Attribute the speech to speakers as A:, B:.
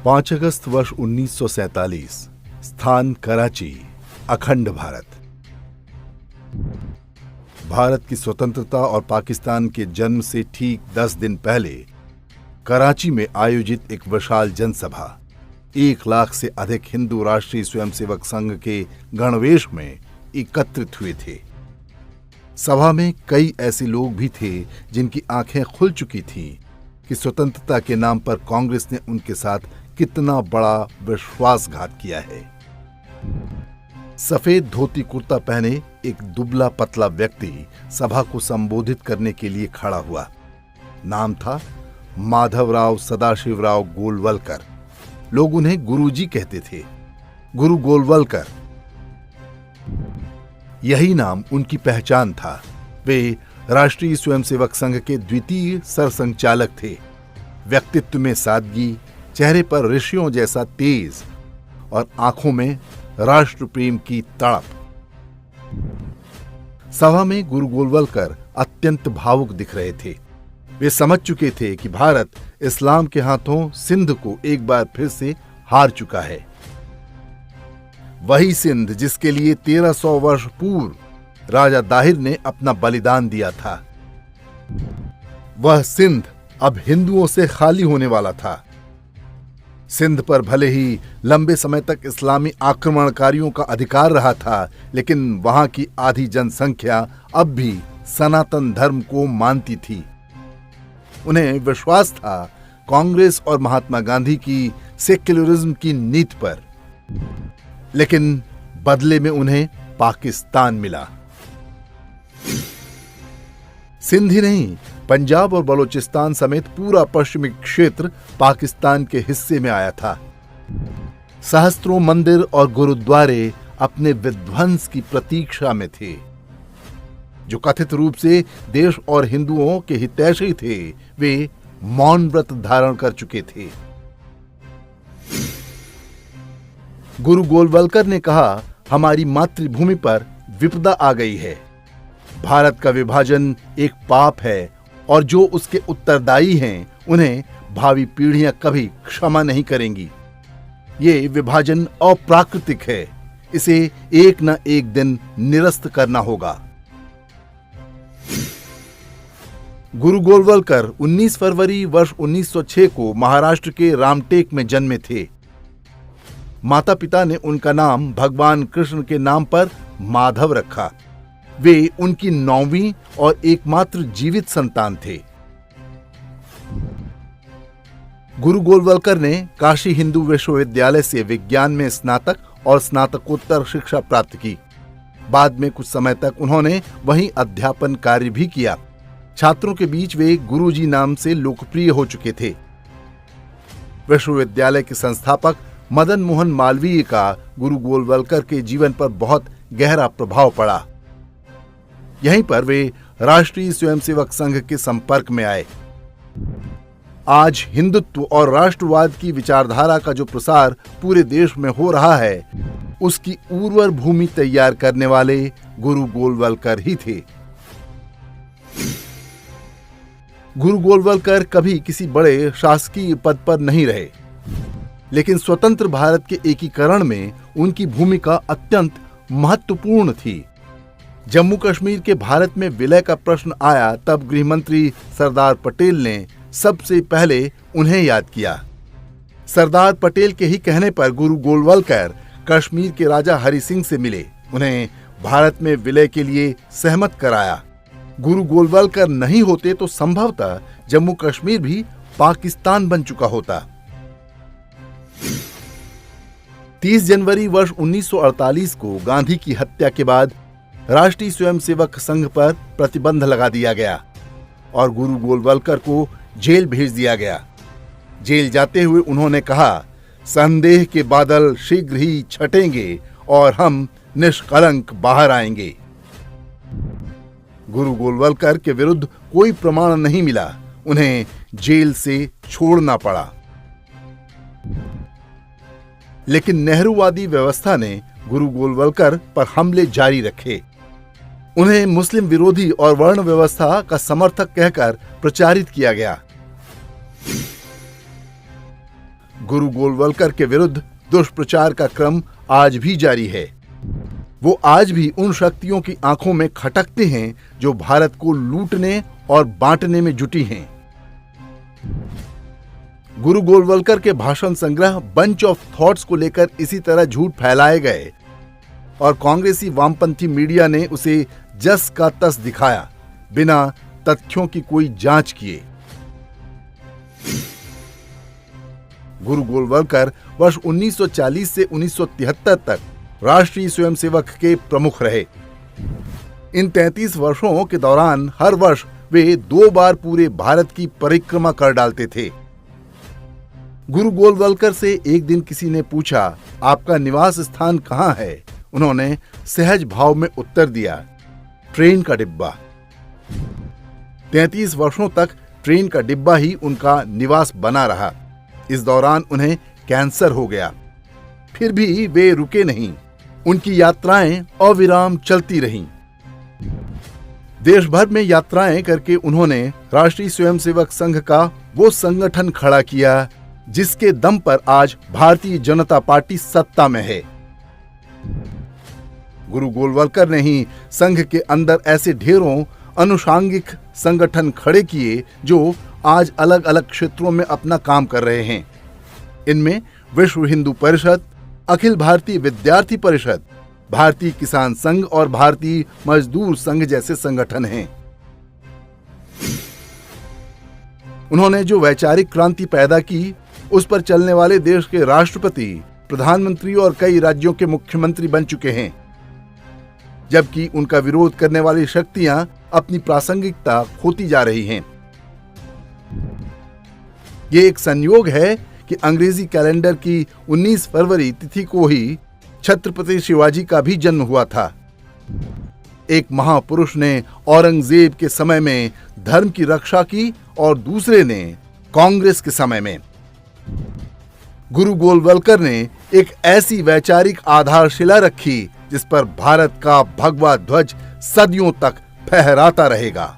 A: 5 अगस्त वर्ष 1947, स्थान कराची, अखंड भारत। भारत की स्वतंत्रता और पाकिस्तान के जन्म से ठीक 10 दिन पहले कराची में आयोजित एक विशाल जनसभा 1 लाख से अधिक हिंदू राष्ट्रीय स्वयंसेवक संघ के गणवेश में एकत्रित हुए थे। सभा में कई ऐसे लोग भी थे जिनकी आंखें खुल चुकी थीं कि स्वतंत्रता के नाम पर कांग्रेस ने उनके साथ कितना बड़ा विश्वासघात किया है। सफेद धोती कुर्ता पहने एक दुबला पतला व्यक्ति सभा को संबोधित करने के लिए खड़ा हुआ। नाम था माधवराव सदाशिवराव गोलवलकर। लोग उन्हें गुरुजी कहते थे। गुरु गोलवलकर, यही नाम उनकी पहचान था। वे राष्ट्रीय स्वयंसेवक संघ के द्वितीय सरसंघचालक थे। व्यक्तित्व में सादगी, चेहरे पर ऋषियों जैसा तेज और आंखों में राष्ट्र प्रेम की तड़प। सभा में गुरु गोलवलकर अत्यंत भावुक दिख रहे थे। वे समझ चुके थे कि भारत इस्लाम के हाथों सिंध को एक बार फिर से हार चुका है। वही सिंध जिसके लिए 1300 वर्ष पूर्व राजा दाहिर ने अपना बलिदान दिया था। वह सिंध अब हिंदुओं से खाली होने वाला था। सिंध पर भले ही लंबे समय तक इस्लामी आक्रमणकारियों का अधिकार रहा था, लेकिन वहां की आधी जनसंख्या अब भी सनातन धर्म को मानती थी। उन्हें विश्वास था कांग्रेस और महात्मा गांधी की सेक्युलरिज्म की नीति पर, लेकिन बदले में उन्हें पाकिस्तान मिला। सिंध ही नहीं, पंजाब और बलूचिस्तान समेत पूरा पश्चिमी क्षेत्र पाकिस्तान के हिस्से में आया था। सहस्त्रों मंदिर और गुरुद्वारे अपने विध्वंस की प्रतीक्षा में थे। जो कथित रूप से देश और हिंदुओं के हितैषी थे, वे मौन व्रत धारण कर चुके थे। गुरु गोलवलकर ने कहा, हमारी मातृभूमि पर विपदा आ गई है। भारत का विभाजन एक पाप है और जो उसके उत्तरदायी हैं, उन्हें भावी पीढ़ियां कभी क्षमा नहीं करेंगी। ये विभाजन अप्राकृतिक है। इसे एक न एक दिन निरस्त करना होगा। गुरु गोलवलकर 19 फरवरी वर्ष 1906 को महाराष्ट्र के रामटेक में जन्मे थे। माता पिता ने उनका नाम भगवान कृष्ण के नाम पर माधव रखा। वे उनकी 9वीं और एकमात्र जीवित संतान थे। गुरु गोलवलकर ने काशी हिंदू विश्वविद्यालय से विज्ञान में स्नातक और स्नातकोत्तर शिक्षा प्राप्त की। बाद में कुछ समय तक उन्होंने वहीं अध्यापन कार्य भी किया। छात्रों के बीच वे गुरुजी नाम से लोकप्रिय हो चुके थे। विश्वविद्यालय के संस्थापक मदन मोहन मालवीय का गुरु गोलवलकर के जीवन पर बहुत गहरा प्रभाव पड़ा। यहीं पर वे राष्ट्रीय स्वयंसेवक संघ के संपर्क में आए। आज हिंदुत्व और राष्ट्रवाद की विचारधारा का जो प्रसार पूरे देश में हो रहा है, उसकी उर्वर भूमि तैयार करने वाले गुरु गोलवलकर ही थे। गुरु गोलवलकर कभी किसी बड़े शासकीय पद पर नहीं रहे, लेकिन स्वतंत्र भारत के एकीकरण में उनकी भूमिका अत्यंत महत्वपूर्ण थी। जम्मू कश्मीर के भारत में विलय का प्रश्न आया, तब गृहमंत्री सरदार पटेल ने सबसे पहले उन्हें याद किया। सरदार पटेल के ही कहने पर गुरु गोलवलकर कश्मीर के राजा हरि सिंह से मिले, उन्हें भारत में विलय के लिए सहमत कराया। गुरु गोलवलकर नहीं होते तो संभवतः जम्मू कश्मीर भी पाकिस्तान बन चुका होता। 30 जनवरी वर्ष 1948 को गांधी की हत्या के बाद राष्ट्रीय स्वयंसेवक संघ पर प्रतिबंध लगा दिया गया और गुरु गोलवलकर को जेल भेज दिया गया। जेल जाते हुए उन्होंने कहा, संदेह के बादल शीघ्र ही छटेंगे और हम निष्कलंक बाहर आएंगे। गुरु गोलवलकर के विरुद्ध कोई प्रमाण नहीं मिला, उन्हें जेल से छोड़ना पड़ा। लेकिन नेहरूवादी व्यवस्था ने गुरु गोलवलकर पर हमले जारी रखे। उन्हें मुस्लिम विरोधी और वर्ण व्यवस्था का समर्थक कहकर प्रचारित किया गया। गुरु गोलवलकर के विरुद्ध दुष्प्रचार का क्रम आज भी जारी है। वो आज भी उन शक्तियों की आंखों में खटकते हैं जो भारत को लूटने और बांटने में जुटी हैं। गुरु गोलवलकर के भाषण संग्रह बंच ऑफ थॉट्स को लेकर इसी तरह झूठ फैलाए गए और कांग्रेसी वामपंथी मीडिया ने उसे जस का तस दिखाया, बिना तथ्यों की कोई जांच किए। गुरु गोलवलकर वर्ष 1940 से 1973 तक राष्ट्रीय स्वयंसेवक के प्रमुख रहे। इन 33 वर्षों के दौरान हर वर्ष वे 2 बार पूरे भारत की परिक्रमा कर डालते थे। गुरु गोलवलकर से एक दिन किसी ने पूछा, आपका निवास स्थान कहाँ है? उन्होंने सहज भाव में उत्तर दिया, ट्रेन का डिब्बा। 33 वर्षों तक ट्रेन का डिब्बा ही उनका निवास बना रहा। इस दौरान उन्हें कैंसर हो गया, फिर भी वे रुके नहीं। उनकी यात्राएं अविराम चलती रहीं। देश भर में यात्राएं करके उन्होंने राष्ट्रीय स्वयंसेवक संघ का वो संगठन खड़ा किया जिसके दम पर आज भारतीय जनता पार्टी सत्ता में है। गुरु गोलवलकर ने ही संघ के अंदर ऐसे ढेरों अनुषांगिक संगठन खड़े किए जो आज अलग अलग क्षेत्रों में अपना काम कर रहे हैं। इनमें विश्व हिंदू परिषद, अखिल भारतीय विद्यार्थी परिषद, भारतीय किसान संघ और भारतीय मजदूर संघ जैसे संगठन हैं। उन्होंने जो वैचारिक क्रांति पैदा की, उस पर चलने वाले देश के राष्ट्रपति, प्रधानमंत्री और कई राज्यों के मुख्यमंत्री बन चुके हैं, जबकि उनका विरोध करने वाली शक्तियां अपनी प्रासंगिकता खोती जा रही हैं। ये एक संयोग है कि अंग्रेजी कैलेंडर की 19 फरवरी तिथि को ही छत्रपति शिवाजी का भी जन्म हुआ था। एक महापुरुष ने औरंगजेब के समय में धर्म की रक्षा की और दूसरे ने कांग्रेस के समय में। गुरु गोलवलकर ने एक ऐसी वैचारिक आधारशिला रखी जिस पर भारत का भगवा ध्वज सदियों तक फहराता रहेगा।